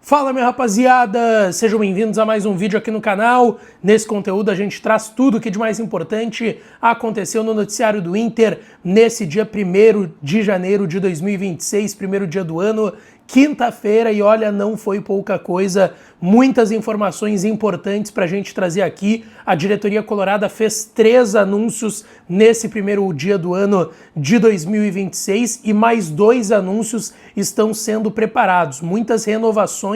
Fala, minha rapaziada! Sejam bem-vindos a mais um vídeo aqui no canal. Nesse conteúdo a gente traz tudo o que de mais importante aconteceu no noticiário do Inter nesse dia 1º de janeiro de 2026, primeiro dia do ano, quinta-feira, e olha, não foi pouca coisa, muitas informações importantes pra gente trazer aqui. A diretoria colorada fez 3 anúncios nesse primeiro dia do ano de 2026 e mais 2 anúncios estão sendo preparados. Muitas renovações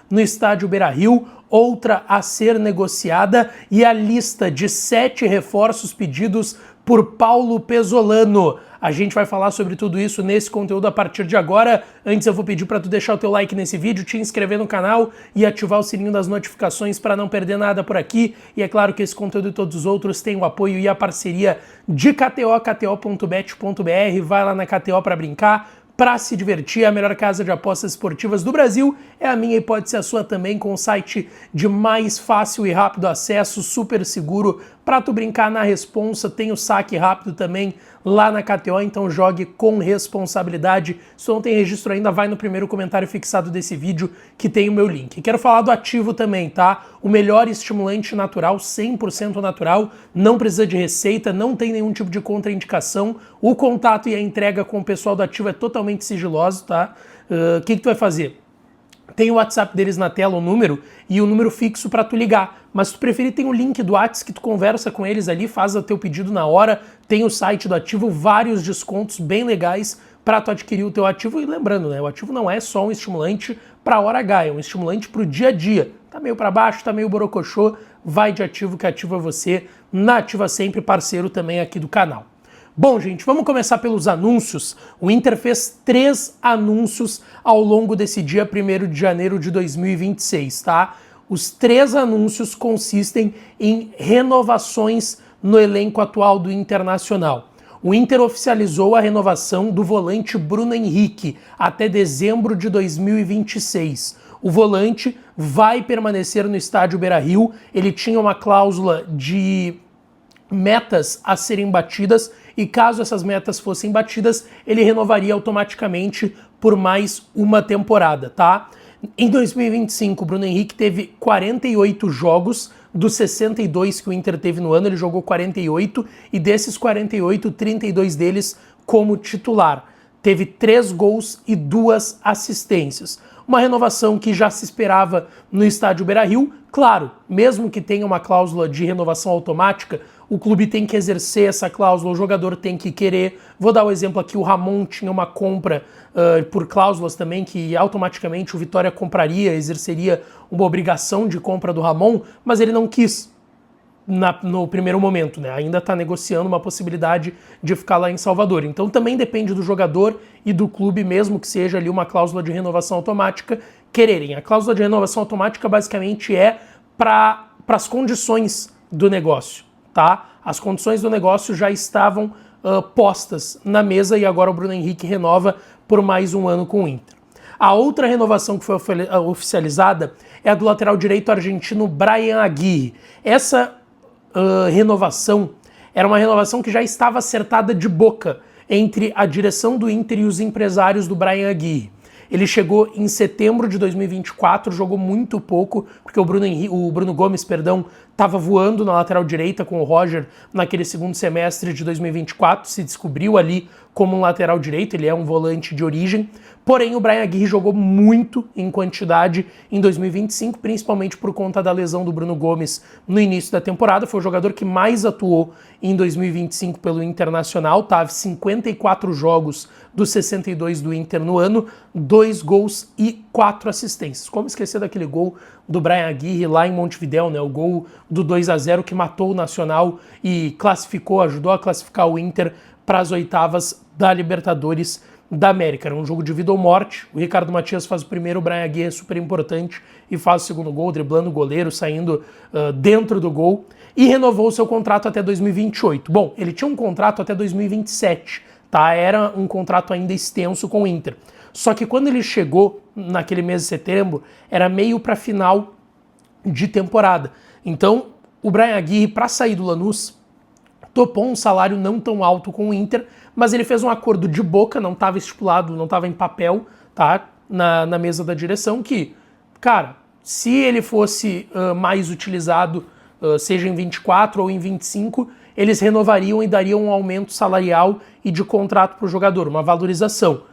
no estádio Beira-Rio, outra a ser negociada e a lista de 7 reforços pedidos por Paulo Pesolano. A gente vai falar sobre tudo isso nesse conteúdo a partir de agora. Antes eu vou pedir para tu deixar o teu like nesse vídeo, te inscrever no canal e ativar o sininho das notificações para não perder nada por aqui. E é claro que esse conteúdo e todos os outros têm o apoio e a parceria de KTO, kto.bet.br. Vai lá na KTO para brincar, para se divertir. A melhor casa de apostas esportivas do Brasil é a minha e pode ser a sua também, com um site de mais fácil e rápido acesso, super seguro para tu brincar na responsa. Tem o saque rápido também lá na KTO, então jogue com responsabilidade. Se tu não tem registro ainda, vai no primeiro comentário fixado desse vídeo que tem o meu link. Quero falar do Ativo também, tá? O melhor estimulante natural, 100% natural, não precisa de receita, não tem nenhum tipo de contraindicação. O contato e a entrega com o pessoal do Ativo é totalmente sigiloso, tá? O que tu vai fazer? Tem o WhatsApp deles na tela, o número, e o número fixo para tu ligar. Mas se tu preferir, tem o link do WhatsApp que tu conversa com eles ali, faz o teu pedido na hora. Tem o site do Ativo, vários descontos bem legais para tu adquirir o teu ativo. E lembrando, né, o Ativo não é só um estimulante para hora H, é um estimulante para o dia a dia. Tá meio para baixo, tá meio borocochô, vai de Ativo, que Ativo é você. Na Ativa sempre, parceiro também aqui do canal. Bom, gente, vamos começar pelos anúncios. O Inter fez 3 anúncios ao longo desse dia 1º de janeiro de 2026, tá? Os 3 anúncios consistem em renovações no elenco atual do Internacional. O Inter oficializou a renovação do volante Bruno Henrique até dezembro de 2026. O volante vai permanecer no estádio Beira-Rio. Ele tinha uma cláusula de metas a serem batidas e caso essas metas fossem batidas, ele renovaria automaticamente por mais uma temporada, tá? Em 2025, o Bruno Henrique teve 48 jogos dos 62 que o Inter teve no ano, ele jogou 48 e desses 48, 32 deles como titular. Teve 3 gols e 2 assistências. Uma renovação que já se esperava no estádio Beira-Rio. Claro, mesmo que tenha uma cláusula de renovação automática, o clube tem que exercer essa cláusula, o jogador tem que querer. Vou dar o exemplo aqui, o Ramon tinha uma compra por cláusulas também, que automaticamente o Vitória compraria, exerceria uma obrigação de compra do Ramon, mas ele não quis no primeiro momento, né? Ainda está negociando uma possibilidade de ficar lá em Salvador. Então também depende do jogador e do clube, mesmo que seja ali uma cláusula de renovação automática, quererem. A cláusula de renovação automática basicamente é para as condições do negócio, tá? As condições do negócio já estavam postas na mesa e agora o Bruno Henrique renova por mais um ano com o Inter. A outra renovação que foi oficializada é a do lateral direito argentino Bryan Aguirre. Essa renovação era uma renovação que já estava acertada de boca entre a direção do Inter e os empresários do Bryan Aguirre. Ele chegou em setembro de 2024, jogou muito pouco, porque o Bruno Gomes, estava voando na lateral direita com o Roger naquele segundo semestre de 2024, se descobriu ali como um lateral direito, ele é um volante de origem, porém o Bryan Aguirre jogou muito em quantidade em 2025, principalmente por conta da lesão do Bruno Gomes no início da temporada. Foi o jogador que mais atuou em 2025 pelo Internacional, teve 54 jogos dos 62 do Inter no ano, 2 gols e 4 assistências. Como esquecer daquele gol do Bryan Aguirre lá em Montevidéu, né? O gol do 2-0 que matou o Nacional e ajudou a classificar o Inter para as oitavas da Libertadores da América. Era um jogo de vida ou morte. O Ricardo Matias faz o primeiro, o Bryan Aguirre é super importante e faz o segundo gol, driblando o goleiro, saindo dentro do gol, e renovou o seu contrato até 2028. Bom, ele tinha um contrato até 2027, tá? Era um contrato ainda extenso com o Inter. Só que quando ele chegou naquele mês de setembro, era meio para final de temporada. Então, o Bryan Aguirre, para sair do Lanús, topou um salário não tão alto com o Inter, mas ele fez um acordo de boca, não estava estipulado, não estava em papel, tá? Na mesa da direção, que cara, se ele fosse mais utilizado, seja em 24 ou em 25, eles renovariam e dariam um aumento salarial e de contrato para o jogador, uma valorização.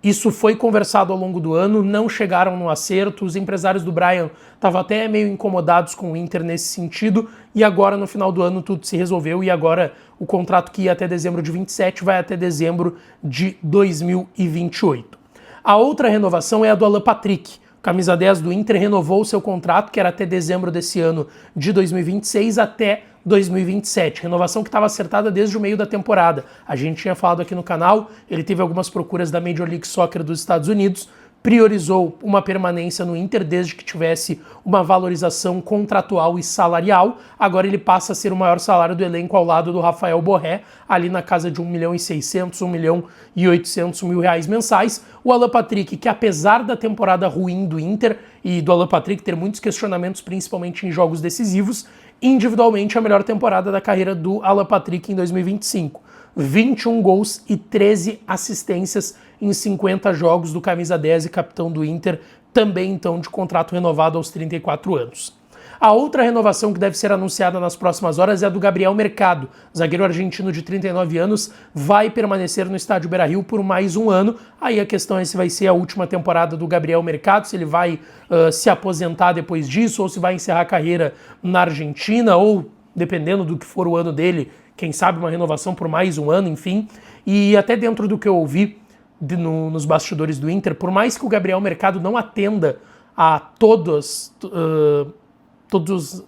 Isso foi conversado ao longo do ano, não chegaram no acerto, os empresários do Brian estavam até meio incomodados com o Inter nesse sentido, e agora no final do ano tudo se resolveu, e agora o contrato que ia até dezembro de 27 vai até dezembro de 2028. A outra renovação é a do Alan Patrick. O camisa 10 do Inter renovou o seu contrato, que era até dezembro desse ano de 2026 até 2027. Renovação que estava acertada desde o meio da temporada. A gente tinha falado aqui no canal, ele teve algumas procuras da Major League Soccer dos Estados Unidos, priorizou uma permanência no Inter desde que tivesse uma valorização contratual e salarial. Agora ele passa a ser o maior salário do elenco ao lado do Rafael Borré, ali na casa de 1.600.000, 1.800.000 reais mensais. O Alan Patrick, que apesar da temporada ruim do Inter e do Alan Patrick ter muitos questionamentos, principalmente em jogos decisivos, individualmente a melhor temporada da carreira do Alan Patrick em 2025. 21 gols e 13 assistências em 50 jogos do camisa 10 e capitão do Inter, também então de contrato renovado aos 34 anos. A outra renovação que deve ser anunciada nas próximas horas é a do Gabriel Mercado. O zagueiro argentino de 39 anos vai permanecer no estádio Beira-Rio por mais um ano. Aí a questão é se vai ser a última temporada do Gabriel Mercado, se ele vai se aposentar depois disso, ou se vai encerrar a carreira na Argentina, ou dependendo do que for o ano dele, quem sabe uma renovação por mais um ano, enfim. E até dentro do que eu ouvi nos bastidores do Inter, por mais que o Gabriel Mercado não atenda a todos,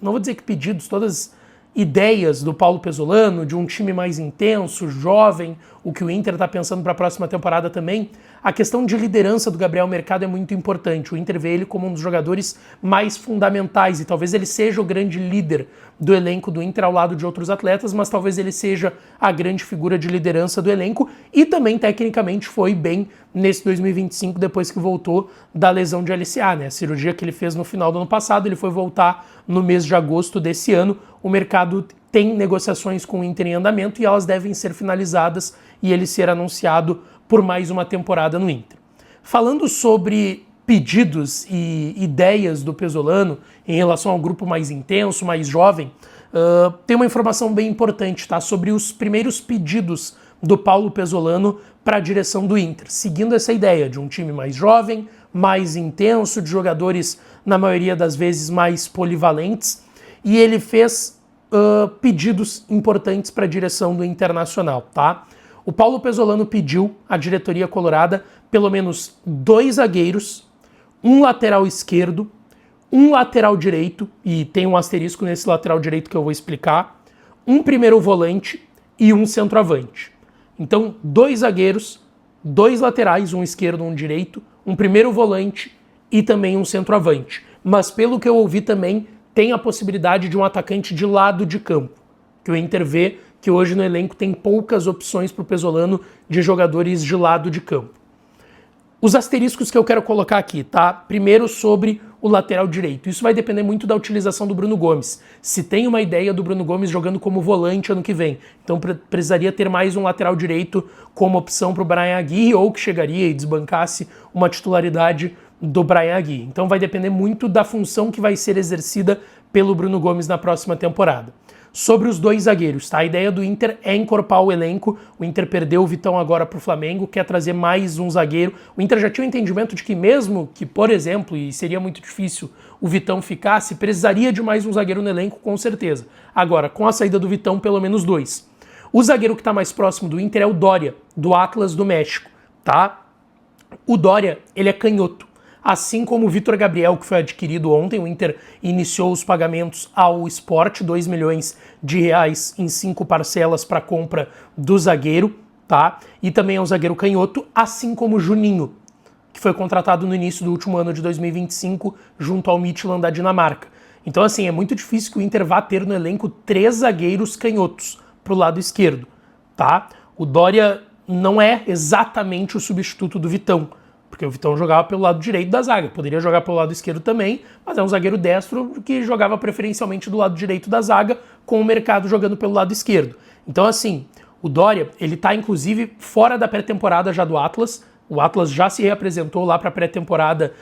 não vou dizer que pedidos, todas ideias do Paulo Pesolano, de um time mais intenso, jovem, o que o Inter está pensando para a próxima temporada também, a questão de liderança do Gabriel Mercado é muito importante. O Inter vê ele como um dos jogadores mais fundamentais e talvez ele seja o grande líder do elenco do Inter ao lado de outros atletas, mas talvez ele seja a grande figura de liderança do elenco e também tecnicamente foi bem nesse 2025 depois que voltou da lesão de LCA, né? A cirurgia que ele fez no final do ano passado, ele foi voltar no mês de agosto desse ano. O mercado tem negociações com o Inter em andamento e elas devem ser finalizadas e ele ser anunciado por mais uma temporada no Inter. Falando sobre pedidos e ideias do Pesolano em relação ao grupo mais intenso, mais jovem, tem uma informação bem importante, tá? Sobre os primeiros pedidos do Paulo Pesolano para a direção do Inter, seguindo essa ideia de um time mais jovem, mais intenso, de jogadores, na maioria das vezes, mais polivalentes, e ele fez pedidos importantes para a direção do Internacional, tá? O Paulo Pesolano pediu à diretoria colorada pelo menos 2 zagueiros, um lateral esquerdo, um lateral direito, e tem um asterisco nesse lateral direito que eu vou explicar, um primeiro volante e um centroavante. Então, 2 zagueiros, 2 laterais, um esquerdo, um direito, um primeiro volante e também um centroavante. Mas pelo que eu ouvi também, tem a possibilidade de um atacante de lado de campo, que o Inter vê que hoje no elenco tem poucas opções para o Pesolano de jogadores de lado de campo. Os asteriscos que eu quero colocar aqui, tá? Primeiro sobre o lateral direito. Isso vai depender muito da utilização do Bruno Gomes. Se tem uma ideia do Bruno Gomes jogando como volante ano que vem, então precisaria ter mais um lateral direito como opção para o Bryan Aguirre, ou que chegaria e desbancasse uma titularidade do Bryan Aguirre. Então vai depender muito da função que vai ser exercida pelo Bruno Gomes na próxima temporada. Sobre os 2 zagueiros, tá? A ideia do Inter é encorpar o elenco. O Inter perdeu o Vitão agora para o Flamengo, quer trazer mais um zagueiro. O Inter já tinha o entendimento de que mesmo que, por exemplo, e seria muito difícil, o Vitão ficasse, precisaria de mais um zagueiro no elenco, com certeza. Agora, com a saída do Vitão, pelo menos 2. O zagueiro que está mais próximo do Inter é o Doria, do Atlas do México, tá? O Doria, ele é canhoto. Assim como o Vitor Gabriel, que foi adquirido ontem, o Inter iniciou os pagamentos ao Sport, 2 milhões de reais em 5 parcelas para a compra do zagueiro, tá? E também é um zagueiro canhoto, assim como o Juninho, que foi contratado no início do último ano de 2025 junto ao Midtjylland da Dinamarca. Então, assim, é muito difícil que o Inter vá ter no elenco 3 zagueiros canhotos para o lado esquerdo, tá? O Doria não é exatamente o substituto do Vitão, porque o Vitão jogava pelo lado direito da zaga, poderia jogar pelo lado esquerdo também, mas é um zagueiro destro que jogava preferencialmente do lado direito da zaga, com o Mercado jogando pelo lado esquerdo. Então, assim, o Doria, ele tá inclusive fora da pré-temporada já do Atlas, O Atlas já se reapresentou lá para a pré-temporada,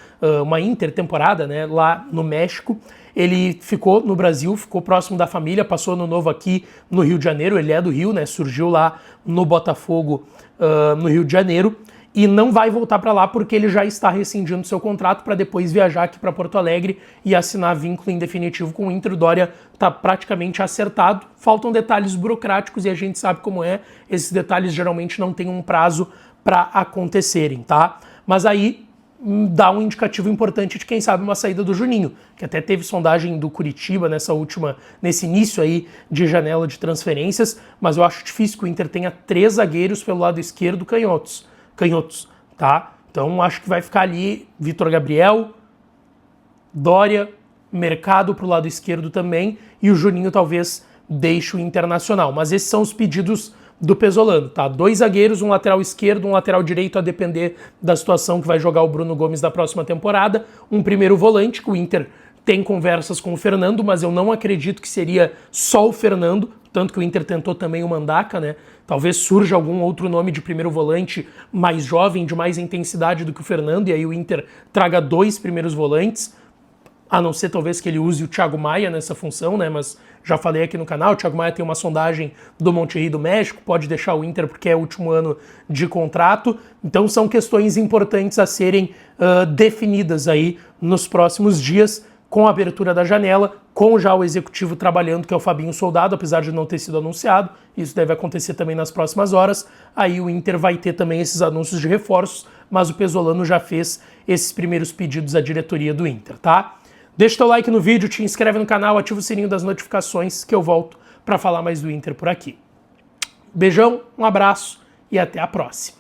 uma intertemporada, né, lá no México. Ele ficou no Brasil, ficou próximo da família, passou ano novo aqui no Rio de Janeiro. Ele é do Rio, né, surgiu lá no Botafogo, no Rio de Janeiro. E não vai voltar para lá porque ele já está rescindindo seu contrato para depois viajar aqui para Porto Alegre e assinar vínculo em definitivo com o Inter. O Doria está praticamente acertado. Faltam detalhes burocráticos e a gente sabe como é. Esses detalhes geralmente não têm um prazo para acontecerem, tá? Mas aí dá um indicativo importante de quem sabe uma saída do Juninho, que até teve sondagem do Curitiba nesse início aí de janela de transferências, mas eu acho difícil que o Inter tenha 3 zagueiros pelo lado esquerdo canhotos, tá? Então acho que vai ficar ali Vitor Gabriel, Doria, Mercado pro lado esquerdo também, e o Juninho talvez deixe o Internacional. Mas esses são os pedidos do Pesolano, tá? 2 zagueiros, um lateral esquerdo, um lateral direito, a depender da situação que vai jogar o Bruno Gomes da próxima temporada, um primeiro volante, que o Inter tem conversas com o Fernando, mas eu não acredito que seria só o Fernando, tanto que o Inter tentou também o Mandaca, né? Talvez surja algum outro nome de primeiro volante mais jovem, de mais intensidade do que o Fernando, e aí o Inter traga 2 primeiros volantes, a não ser talvez que ele use o Thiago Maia nessa função, né? Mas já falei aqui no canal, o Thiago Maia tem uma sondagem do Monterrey do México, pode deixar o Inter porque é o último ano de contrato. Então são questões importantes a serem definidas aí nos próximos dias, com a abertura da janela, com já o executivo trabalhando, que é o Fabinho Soldado, apesar de não ter sido anunciado. Isso deve acontecer também nas próximas horas. Aí o Inter vai ter também esses anúncios de reforços, mas o Pesolano já fez esses primeiros pedidos à diretoria do Inter, tá? Deixa o teu like no vídeo, te inscreve no canal, ativa o sininho das notificações que eu volto para falar mais do Inter por aqui. Beijão, um abraço e até a próxima.